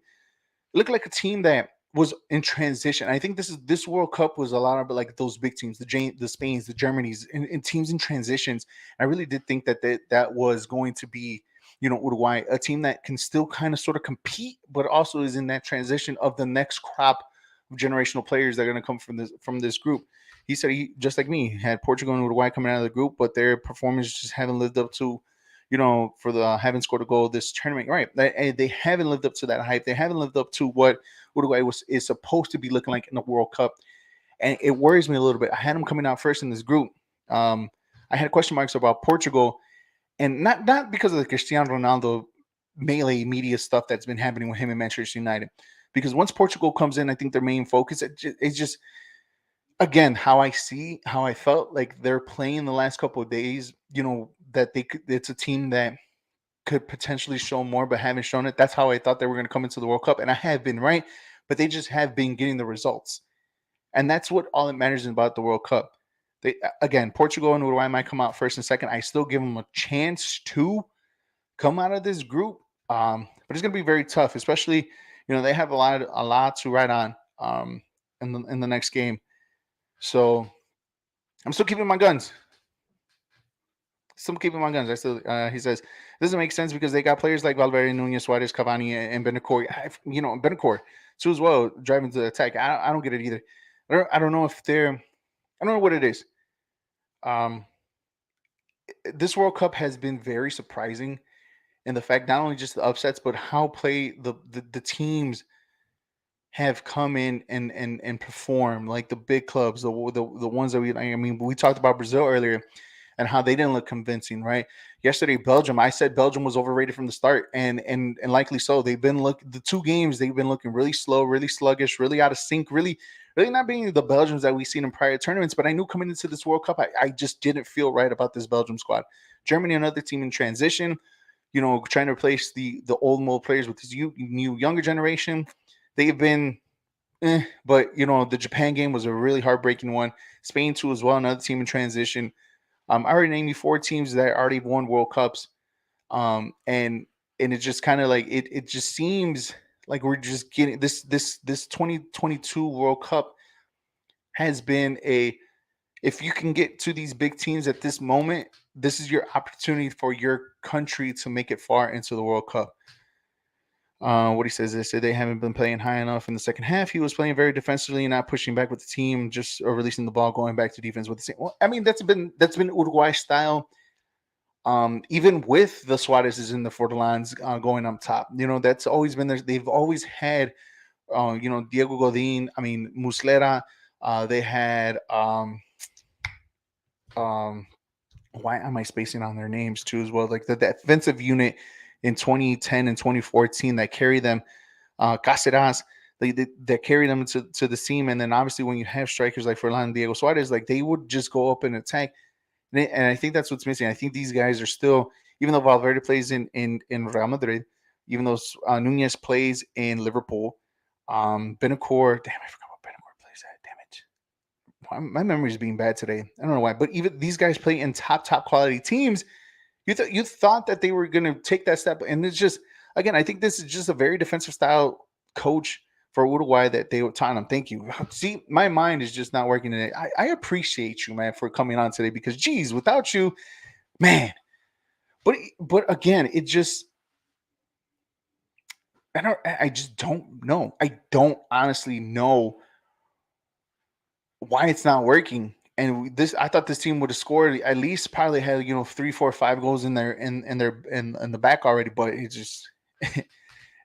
that was in transition. I think this World Cup was a lot of like those big teams, the Spains, the Germanys, and teams in transitions. I really did think that was going to be, Uruguay, a team that can still kind of sort of compete, but also is in that transition of the next crop of generational players that are going to come from this group. He said he, just like me, had Portugal and Uruguay coming out of the group, but their performance just haven't lived up to, for the haven't scored a goal this tournament. Right. They haven't lived up to that hype. They haven't lived up to what Uruguay is supposed to be looking like in the World Cup. And it worries me a little bit. I had them coming out first in this group. I had question marks about Portugal, and not because of the Cristiano Ronaldo melee media stuff that's been happening with him in Manchester United. Because once Portugal comes in, I think their main focus it's just again how I felt like they're playing the last couple of days. That it's a team that could potentially show more, but haven't shown it. That's how I thought they were going to come into the World Cup, and I have been right, but they just have been getting the results, and that's what all that matters about the World Cup. Again, Portugal and Uruguay might come out first and second. I still give them a chance to come out of this group, but it's going to be very tough, especially they have a lot to ride on in the next game. So I'm still keeping my guns. Still keeping my guns. He says, it doesn't make sense because they got players like Valverde, Nunez, Suarez, Cavani, and Benacore. Benacore too as well, driving to the attack. I don't get it either. I don't know if they're. I don't know what it is. Um, this World Cup has been very surprising in the fact not only just the upsets, but how the teams have come in and perform, like the big clubs, the ones that we talked about Brazil earlier and how they didn't look convincing, right? Yesterday, Belgium, I said Belgium was overrated from the start, and likely so. The 2 games they've been looking really slow, really sluggish, really out of sync, really not being the Belgians that we've seen in prior tournaments. But I knew coming into this World Cup, I just didn't feel right about this Belgium squad. Germany, another team in transition, trying to replace the old mold players with this new younger generation. They've been but the Japan game was a really heartbreaking one. Spain too as well, another team in transition. I already named you 4 teams that already won World Cups. And it just kind of like it just seems like we're just getting this 2022 World Cup has been if you can get to these big teams at this moment, this is your opportunity for your country to make it far into the World Cup. What he says is they haven't been playing high enough in the second half. He was playing very defensively, not pushing back with the team, just releasing the ball, going back to defense with the same. Well, I mean that's been Uruguay style. Even with the Suarez's and the Fordelans going up top, that's always been there. They've always had, Diego Godin. I mean Muslera. They had. Why am I spacing on their names too as well? Like the defensive unit in 2010 and 2014 that carry them, Caceres, that carry them to the seam. And then obviously when you have strikers like Furlan and Diego Suarez, like they would just go up and attack. And I think that's what's missing. I think these guys are still, even though Valverde plays in Real Madrid, even though Nunez plays in Liverpool, Benacore, damn, I forgot what Benacore plays at. Damn it. My memory is being bad today. I don't know why, but even these guys play in top quality teams. You thought that they were going to take that step, and it's just again, I think this is just a very defensive style coach for Uruguay that they were Tottenham. Thank you. See, my mind is just not working today. I appreciate you, man, for coming on today because, geez, without you, man. But again, it just I just don't know. I don't honestly know why it's not working. And I thought this team would have scored at least probably had 3, 4, 5 goals in their in the back already, but it just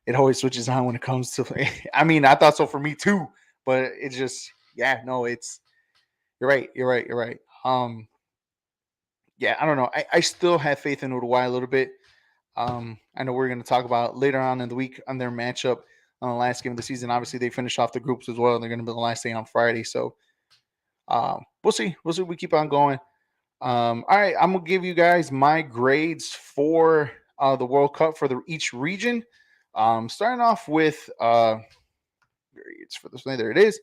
it always switches on when it comes to. I mean, I thought so for me too, but it just yeah, no, you're right. You're right. You're right. Yeah, I don't know. I still have faith in Uruguay a little bit. I know we're going to talk about later on in the week on their matchup on the last game of the season. Obviously, they finish off the groups as well. They're going to be the last day on Friday. So we'll see. We'll see. We keep on going. All right, I'm gonna give you guys my grades for the World Cup for each region. Starting off with grades for this one. There it is.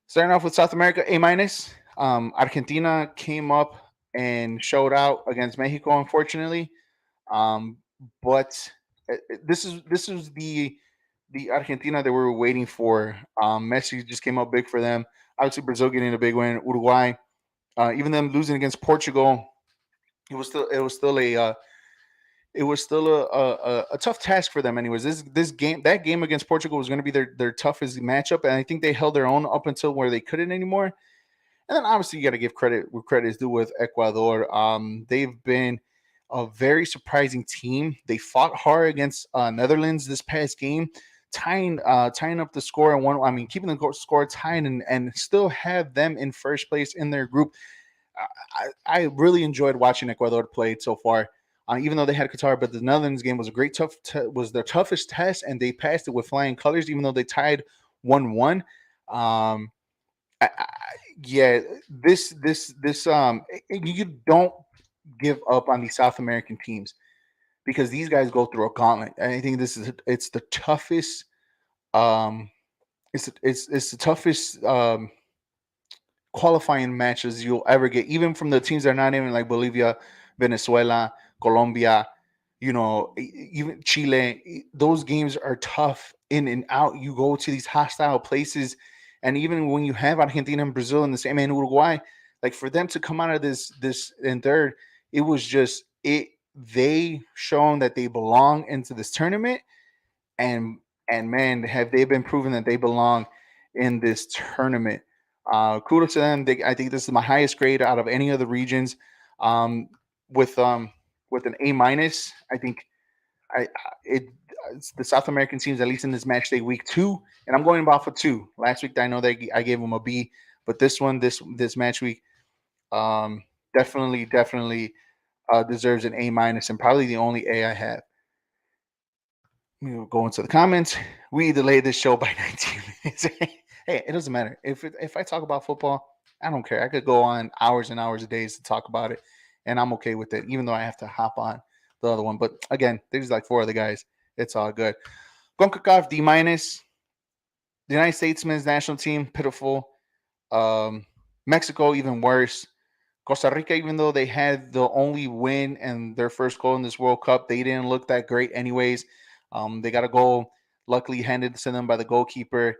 Starting off with South America, A minus. Argentina came up and showed out against Mexico, unfortunately. Um, but this is the Argentina that we were waiting for. Messi just came up big for them. Obviously, Brazil getting a big win. Uruguay, even them losing against Portugal, it was still a tough task for them. Anyways, that game against Portugal was going to be their toughest matchup, and I think they held their own up until where they couldn't anymore. And then obviously you got to give credit where credit is due with Ecuador. They've been a very surprising team. They fought hard against Netherlands this past game, tying up the score and one. I mean, keeping the score tied and still have them in first place in their group. I really enjoyed watching Ecuador play so far. Even though they had Qatar, but the Netherlands game was a great was their toughest test, and they passed it with flying colors. Even though they tied 1-1. Um, yeah, you don't give up on these South American teams because these guys go through a gauntlet. And I think it's the toughest. It's the toughest qualifying matches you'll ever get, even from the teams that are not even like Bolivia, Venezuela, Colombia, even Chile. Those games are tough in and out. You go to these hostile places, and even when you have Argentina and Brazil in the same and Uruguay, like for them to come out of this in third, it was just it. They shown that they belong into this tournament, and and man, have they been proven that they belong in this tournament. Kudos to them. I think this is my highest grade out of any of the regions. Um, with um, with an A minus, I think I it it's the South American teams, at least in this match day week 2, and I'm going off for 2. Last week I know that I gave them a B, but this match week, um, definitely deserves an A minus, and probably the only A I have. We'll go into the comments. We delayed this show by 19 minutes. Hey, it doesn't matter. If I talk about football, I don't care. I could go on hours and hours of days to talk about it, and I'm okay with it, even though I have to hop on the other one. But again, there's like 4 other guys. It's all good. CONCACAF D minus. The United States men's national team, pitiful. Mexico, even worse. Costa Rica, even though they had the only win and their first goal in this World Cup, they didn't look that great, anyways. They got a goal, luckily handed to them by the goalkeeper.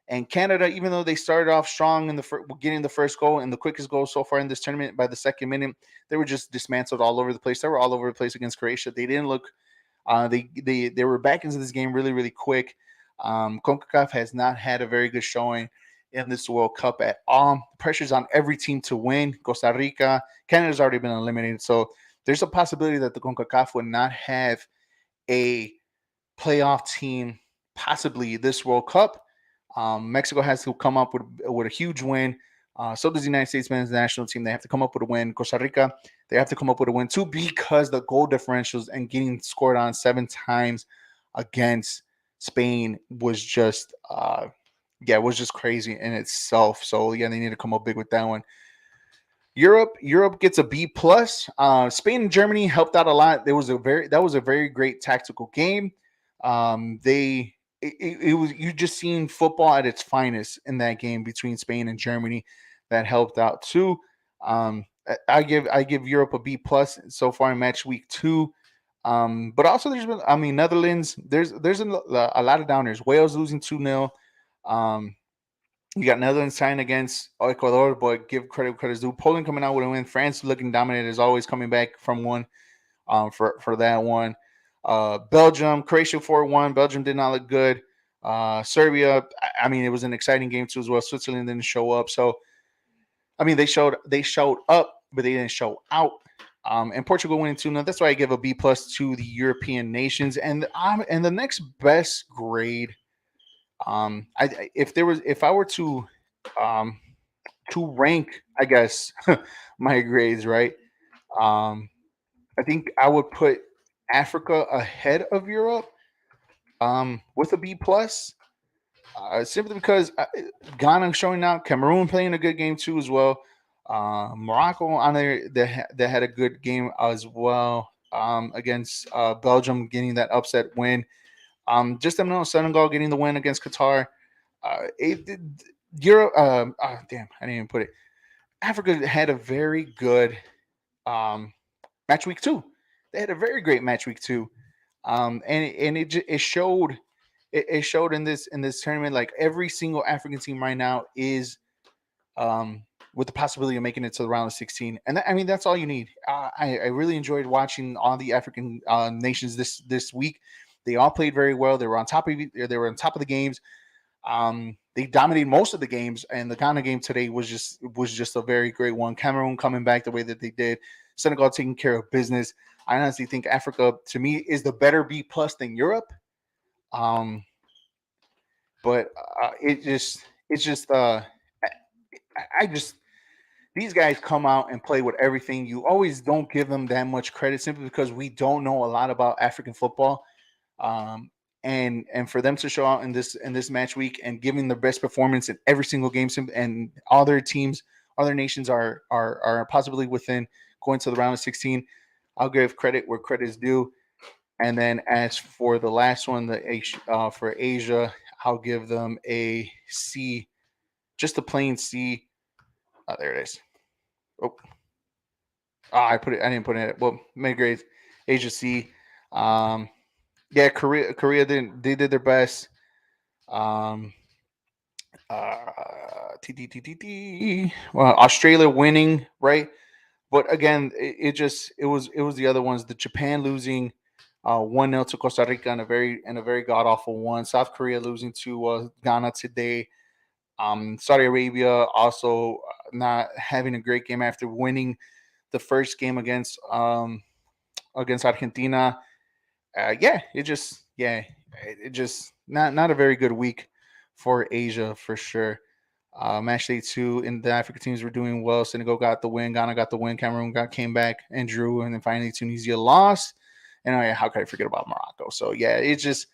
And Canada, even though they started off strong in getting the first goal and the quickest goal so far in this tournament, by the second minute, they were just dismantled all over the place. They were all over the place against Croatia. They didn't look. They were back into this game really quick. CONCACAF has not had a very good showing in this World Cup at all. Pressure's on every team to win. Costa Rica, Canada's already been eliminated, so there's a possibility that the CONCACAF would not have a playoff team possibly this World Cup. Mexico has to come up with a huge win. So does the United States men's national team. They have to come up with a win. Costa Rica, they have to come up with a win too, because the goal differentials and getting scored on 7 times against Spain was just it was just crazy in itself. So yeah, they need to come up big with that one. Europe gets a B plus. Spain and Germany helped out a lot. That was a very great tactical game. It was, you just seen football at its finest in that game between Spain and Germany. That helped out too. I give Europe a B plus so far in match week 2. But also there's been, I mean, Netherlands. There's a lot of downers. Wales losing 2-0. You got Netherlands tying against Ecuador, but give credit's due. Poland coming out with a win. France looking dominant as always, coming back from one for that one. Belgium, Croatia 4-1. Belgium did not look good. Serbia, I mean, it was an exciting game too as well. Switzerland didn't show up. So, I mean, they showed up, but they didn't show out. And Portugal winning 2-0. That's why I give a B plus to the European nations. And the next best grade, if I were to um, to rank, I guess, my grades, right? Um, I think I would put Africa ahead of Europe, with a B plus, simply because Ghana showing out, Cameroon playing a good game too as well. Morocco on there that had a good game as well, against Belgium, getting that upset win. Just to know Senegal getting the win against Qatar. It did Europe. Damn, I didn't even put it. Africa had a very good um, match week two. They had a very great match week two, and it showed. It showed in this tournament, like every single African team right now is, um, with the possibility of making it to the round of 16. And I mean, that's all you need. I really enjoyed watching all the African nations this week. They all played very well. They were on top of the games. They dominated most of the games, and the Ghana game today was just a very great one. Cameroon coming back the way that they did. Senegal taking care of business. I honestly think Africa, to me, is the better B plus than Europe. Um, but it's just I just these guys come out and play with everything. You always don't give them that much credit simply because we don't know a lot about African football. Um, and for them to show out in this match week and giving their best performance in every single game, and all their teams, other nations are possibly within going to the round of 16. I'll give credit where credit is due. And then as for the last one, for Asia, I'll give them a C, just a plain C. Oh, there it is. Oh, I put it. I didn't put it. Well, mid grades, Asia C. Um, yeah, Korea didn't. They did their best. Um, well, Australia winning, right? But again, it was the other ones. The Japan losing 1-0 to Costa Rica in a very god awful one. South Korea losing to Ghana today. Saudi Arabia also not having a great game after winning the first game against Argentina. It just not a very good week for Asia for sure. Match day two, and the African teams were doing well. Senegal got the win, Ghana got the win, Cameroon came back and drew, and then finally Tunisia lost. And how could I forget about Morocco? So yeah, it's just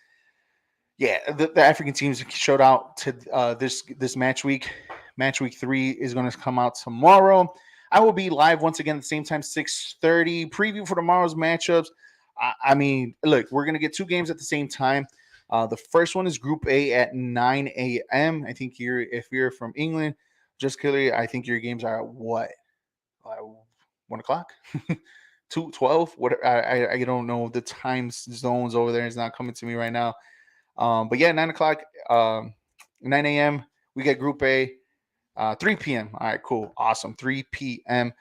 the African teams showed out to this match week. Match week 3 is going to come out tomorrow. I will be live once again at the same time, 6:30. Preview for tomorrow's matchups. I mean, look, we're going to get two games at the same time. The first one is Group A at 9 a.m. I think if you're from England, just clearly, I think your games are at what? 1 o'clock? 2:12? What? I don't know the time zones over there. It's not coming to me right now. But yeah, 9 o'clock, 9 a.m. We get Group A, 3 p.m. All right, cool, awesome. 3 p.m.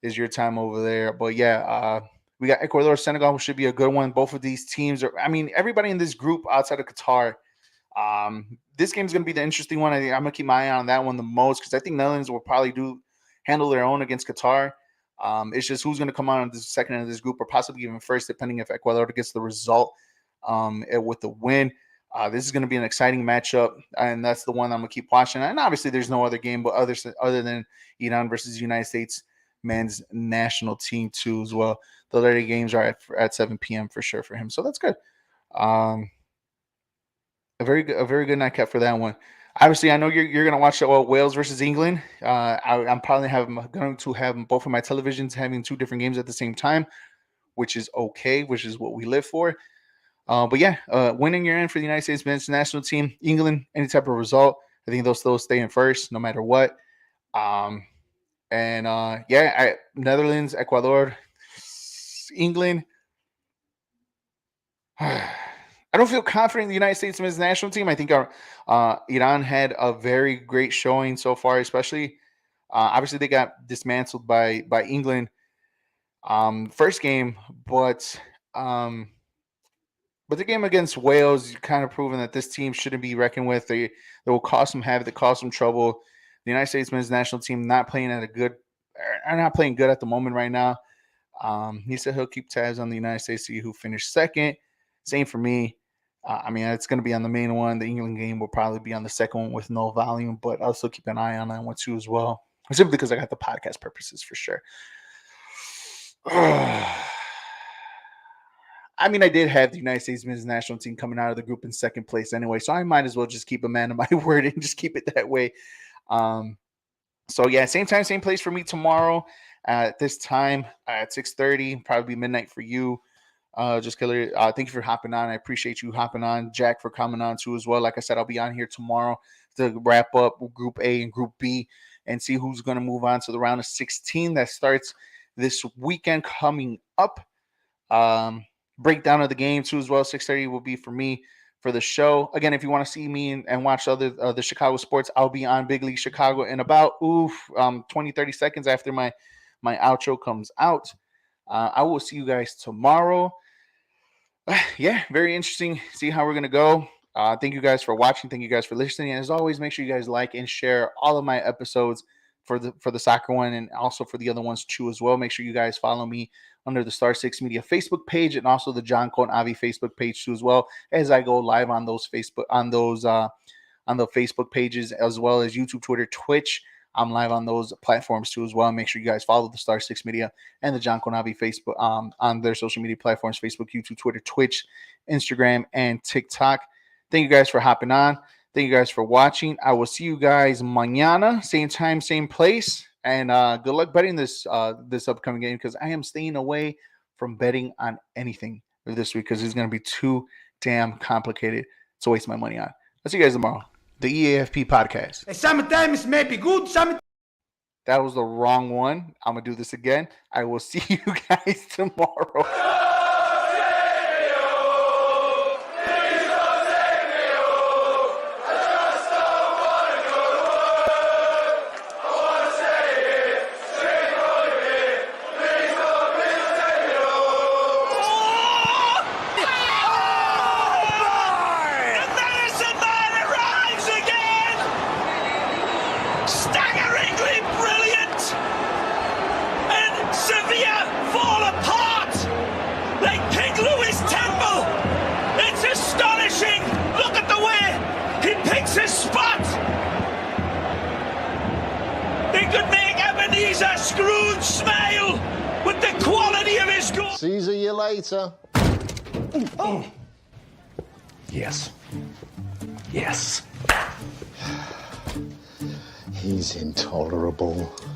is your time over there. But yeah, we got Ecuador, Senegal, which should be a good one. Both of these teams are. I mean, everybody in this group outside of Qatar. This game is going to be the interesting one. I'm going to keep my eye on that one the most because I think Netherlands will probably handle their own against Qatar. It's just who's going to come out on the second end of this group or possibly even first, depending if Ecuador gets the result with the win. This is going to be an exciting matchup, and that's the one I'm going to keep watching. And obviously, there's no other game but other than Iran versus United States men's national team too as well. The other games are at 7 p.m. for sure for him, so that's good. A very good nightcap for that one. Obviously, I know you're going to watch Wales versus England. I'm probably going to have both of my televisions having two different games at the same time, which is okay, which is what we live for. But yeah, winning you're in for the United States men's national team. England, any type of result, I think they'll still stay in first no matter what. And Netherlands, Ecuador, England. I don't feel confident in the United States men's national team. I think our Iran had a very great showing so far, especially obviously they got dismantled by England first game, but the game against Wales kind of proven that this team shouldn't be reckoned with. They will cause some havoc, they cause some trouble. The United States men's national team not playing are not playing good at the moment right now. He said he'll keep tabs on the United States, see who finished second. Same for me. I mean, it's going to be on the main one. The England game will probably be on the second one with no volume, but I'll still keep an eye on that one too as well. Simply because I got the podcast purposes for sure. I mean, I did have the United States men's national team coming out of the group in second place anyway, so I might as well just keep a man of my word and just keep it that way. So yeah, same time, same place for me tomorrow at this time at 6:30, probably midnight for you. Just Killer, thank you for hopping on. I appreciate you hopping on. Jack for coming on too as well. Like I said, I'll be on here tomorrow to wrap up Group A and Group B and see who's going to move on to the round of 16 that starts this weekend coming up. Breakdown of the game too as well. 6:30 will be for me for the show. Again, if you want to see me and watch other the Chicago sports, I'll be on Big League Chicago in about 20-30 seconds after my outro comes out. I will see you guys tomorrow. Yeah, very interesting. See how we're gonna go. Thank you guys for watching. Thank you guys for listening. And as always, make sure you guys like and share all of my episodes for the soccer one and also for the other ones too as well. Make sure you guys follow me under the Star Six Media Facebook page and also the John Cone Avi Facebook page too as well, as I go live on those on the Facebook pages as well as YouTube, Twitter, Twitch. I'm live on those platforms too as well. Make sure you guys follow the Star Six Media and the John Konabi Facebook on their social media platforms: Facebook, YouTube, Twitter, Twitch, Instagram, and TikTok. Thank you guys for hopping on. Thank you guys for watching. I will see you guys mañana, same time, same place. And good luck betting this upcoming game because I am staying away from betting on anything this week because it's going to be too damn complicated to waste my money on. I'll see you guys tomorrow. The E.A.F.P podcast. Sometimes may be good, sometimes. That was the wrong one. I'm going to do this again. I will see you guys tomorrow. Scrooge smile with the quality of his goal. See you later. Oh. Yes. Yes. He's intolerable.